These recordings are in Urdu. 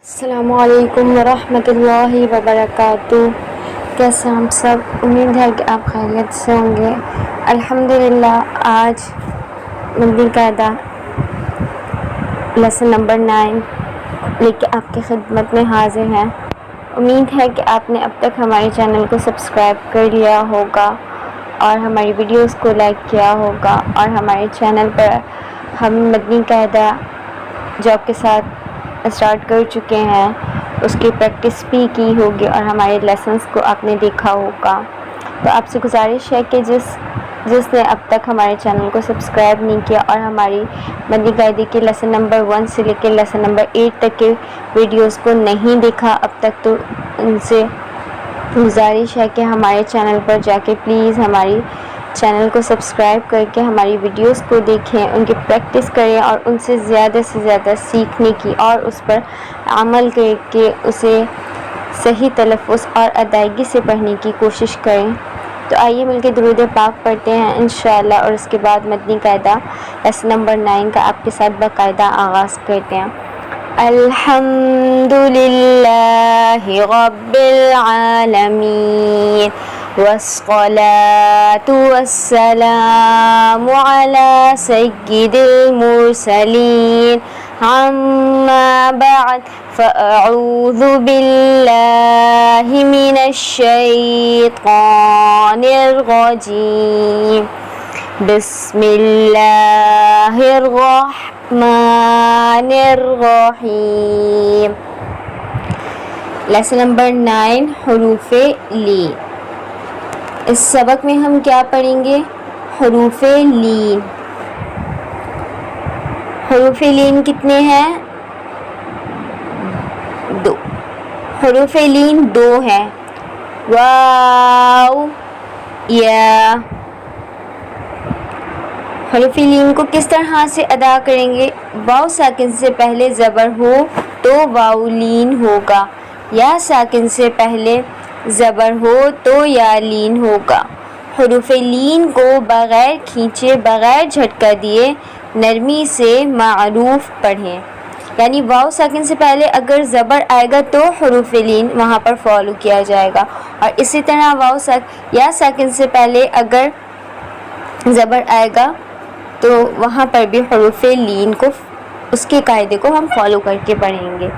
السلام علیکم ورحمۃ اللہ وبرکاتہ۔ کیسے ہم سب؟ امید ہے کہ آپ خیریت سے ہوں گے۔ الحمدللہ آج مدنی قاعدہ لیسن نمبر 9 لے کے آپ کی خدمت میں حاضر ہیں۔ امید ہے کہ آپ نے اب تک ہمارے چینل کو سبسکرائب کر لیا ہوگا اور ہماری ویڈیوز کو لائک کیا ہوگا، اور ہمارے چینل پر ہم مدنی قاعدہ جو آپ کے ساتھ اسٹارٹ کر چکے ہیں اس کی پریکٹس بھی کی ہوگی، اور ہمارے لیسنس کو آپ نے دیکھا ہوگا۔ تو آپ سے گزارش ہے کہ جس نے اب تک ہمارے چینل کو سبسکرائب نہیں کیا اور ہماری مدنی قاعدے کے لیسن نمبر 1 سے لے کے لیسن نمبر 8 تک کے ویڈیوز کو نہیں دیکھا اب تک، تو ان سے گزارش ہے کہ ہمارے چینل پر جا کے پلیز ہماری چینل کو سبسکرائب کر کے ہماری ویڈیوز کو دیکھیں، ان کی پریکٹس کریں اور ان سے زیادہ سیکھنے کی اور اس پر عمل کر کے اسے صحیح تلفظ اور ادائیگی سے پڑھنے کی کوشش کریں۔ تو آئیے مل کے درود پاک پڑھتے ہیں انشاءاللہ، اور اس کے بعد مدنی قاعدہ لیسن نمبر 9 کا آپ کے ساتھ باقاعدہ آغاز کرتے ہیں۔ الحمد للہ رب العالمین والصلاة والسلام على سید المرسلین، اما بعد فاعوذ باللہ من الشیطان الرجیم، بسم اللہ الرحمن الرحیم۔ لیسن نمبر 9 حروف لین۔ اس سبق میں ہم کیا پڑھیں گے؟ حروف لین۔ حروف لین کتنے ہیں؟ 2۔ حروف لین 2 ہیں، واو یا۔ حروف لین کو کس طرح سے ادا کریں گے؟ واو ساکن سے پہلے زبر ہو تو واو لین ہوگا، یا ساکن سے پہلے زبر ہو تو یا لین ہوگا۔ حروف لین کو بغیر کھینچے، بغیر جھٹکا دیے نرمی سے معروف پڑھیں، یعنی واو ساکن سے پہلے اگر زبر آئے گا تو حروف لین وہاں پر فالو کیا جائے گا، اور اسی طرح یا ساکن سے پہلے اگر زبر آئے گا تو وہاں پر بھی حروف لین کو، اس کے قاعدے کو ہم فالو کر کے پڑھیں گے۔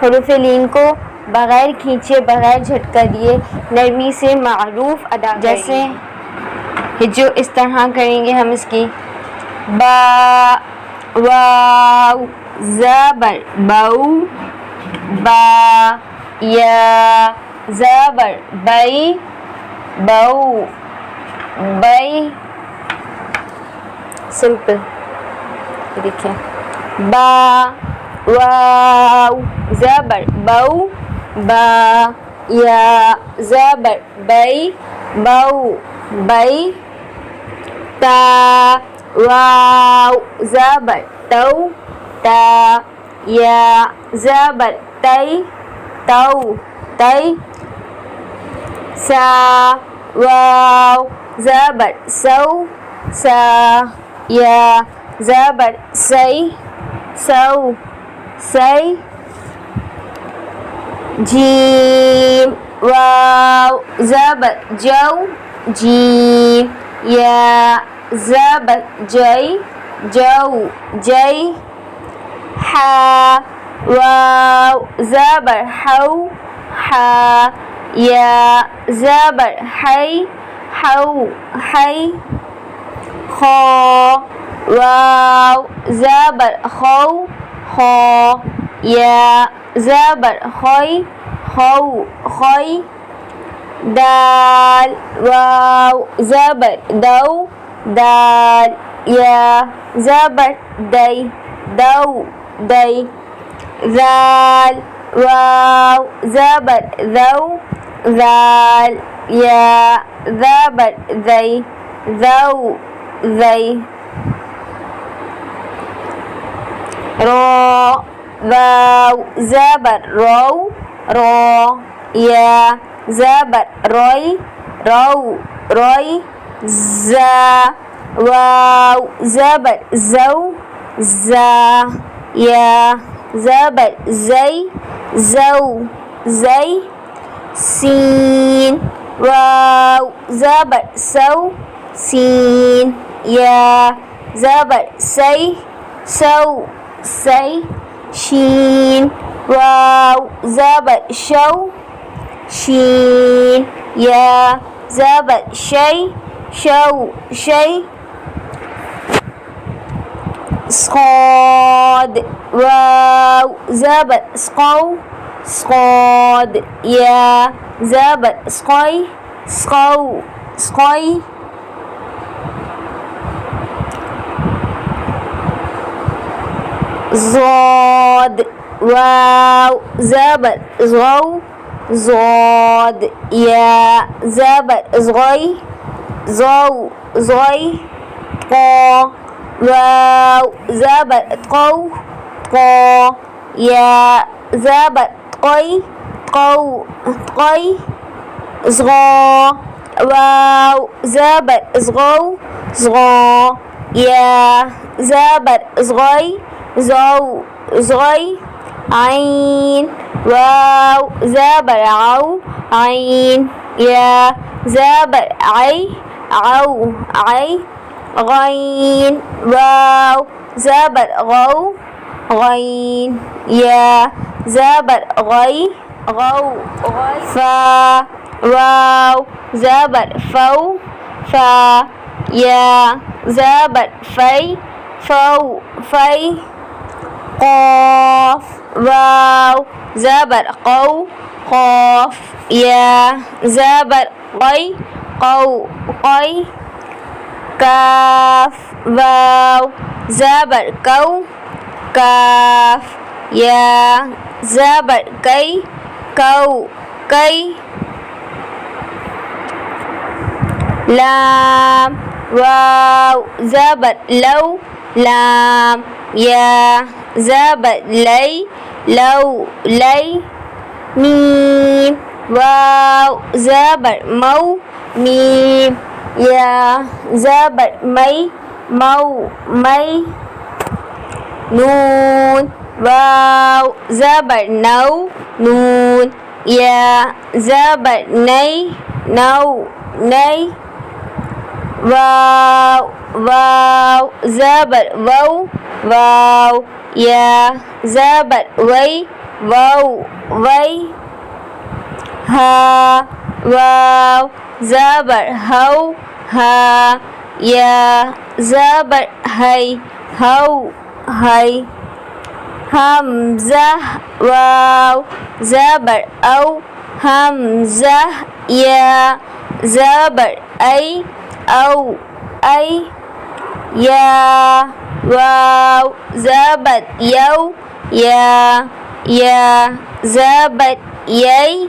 حروف لین کو بغیر کھینچے، بغیر جھٹکا دیے نرمی سے معروف ادا کریں گے۔ جیسے جو اس طرح کریں گے ہم اس کی با، واو زبر بو، با، یا زبر بئی، بو، بئی۔ سمپل، دیکھیں با، واو زبر بو، با، یا زبر بئی، بو، بئی۔ تا، واو زبر تو، تا، یا زبر تئی، تو، تئی۔ سا، واو زبر سو، سا، یا زبر سئی، سو، سئی۔ جیم، واو زبر جو، جیم، یا زبر جئی، جو، جئی۔ حا، واو زبر حو، حا، یا زبر حی، حو، حی۔ خا، واو زبر خو، خا، یا زبر خوئی، خو، خوئی۔ دال، واو زبر دو، دال، یا زبر دئی، دو، دئی۔ ذال، واو زبر ذو ذال يا زبر ذي ذو ذي را واو زبر رو را يا زبر روي رو روي زا واو زبر زو زا يا زبر زي زو زي سين واو زبر سو سين يا زبر سي سو سي شين واو زبر شو شين يا زبر شي شو شي صاد واو زبر سقو صاد يا زبر سقي سقو سقي ضاد واو زبر زغو ضاد يا زبر زغي زو زغي قا واو زبر قو قا يا زبر قي قو قي صغا واو زبر صغو صغا يا زبر صغي زو صغي عين واو زبر عو عين يا زبر عي عو عي غين واو زبر غو غين يا زبر غي غو غي فا واو زبر فو فا يا زبر في فو في قاف واو زبر قو قاف يا زبر قي قو قي كاف واو زبر كو كاف يا زبر كي كو كي لام واو زبر لو لام يا زبر لي لو لي ميم واو زبر مو ميم يا زبر مي مو مي نون واو زبر نو نون يا زبر ني نو ني واو واو زبر وو واو يا زبر وي وو وي ها واو زبر هو ها يا زبر هي هو هي همزة واو زبر أو همزة يا زبر أي أو أي يا واو زبر يو يا زبر يي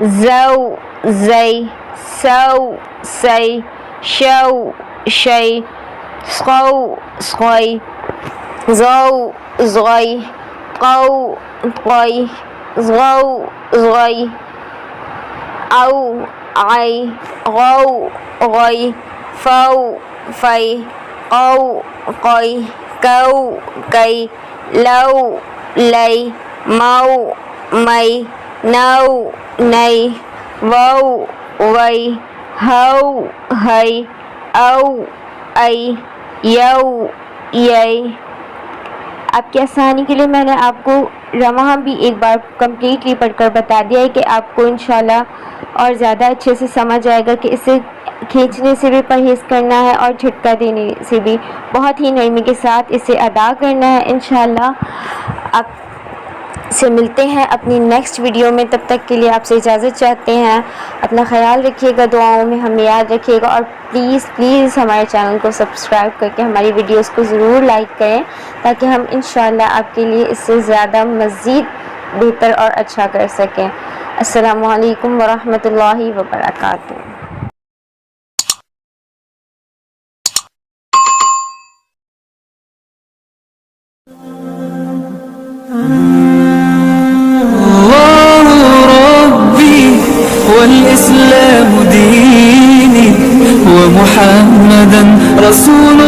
zau zai sau sai shau shay sqau sqai zau zgai qau qai zgau zgai au عي غو غي فو في قو قي كو كي لو لي مو مي نو ني وو وي ہو ہئی او ائی یو یئی۔ آپ کی آسانی کے لیے میں نے آپ کو رواں بھی ایک بار کمپلیٹلی پڑھ کر بتا دیا ہے کہ آپ کو انشاءاللہ اور زیادہ اچھے سے سمجھ آئے گا کہ اسے کھینچنے سے بھی پرہیز کرنا ہے اور جھٹکا دینے سے بھی بہت ہی نرمی کے ساتھ اسے ادا کرنا ہے انشاءاللہ۔ آپ سے ملتے ہیں اپنی نیکسٹ ویڈیو میں، تب تک کے لیے آپ سے اجازت چاہتے ہیں۔ اپنا خیال رکھیے گا، دعاؤں میں ہمیں یاد رکھیے گا، اور پلیز ہمارے چینل کو سبسکرائب کر کے ہماری ویڈیوز کو ضرور لائک کریں تاکہ ہم انشاءاللہ آپ کے لیے اس سے زیادہ مزید بہتر اور اچھا کر سکیں۔ السلام علیکم ورحمۃ اللہ وبرکاتہ۔ والإسلام ديني ومحمدا رسول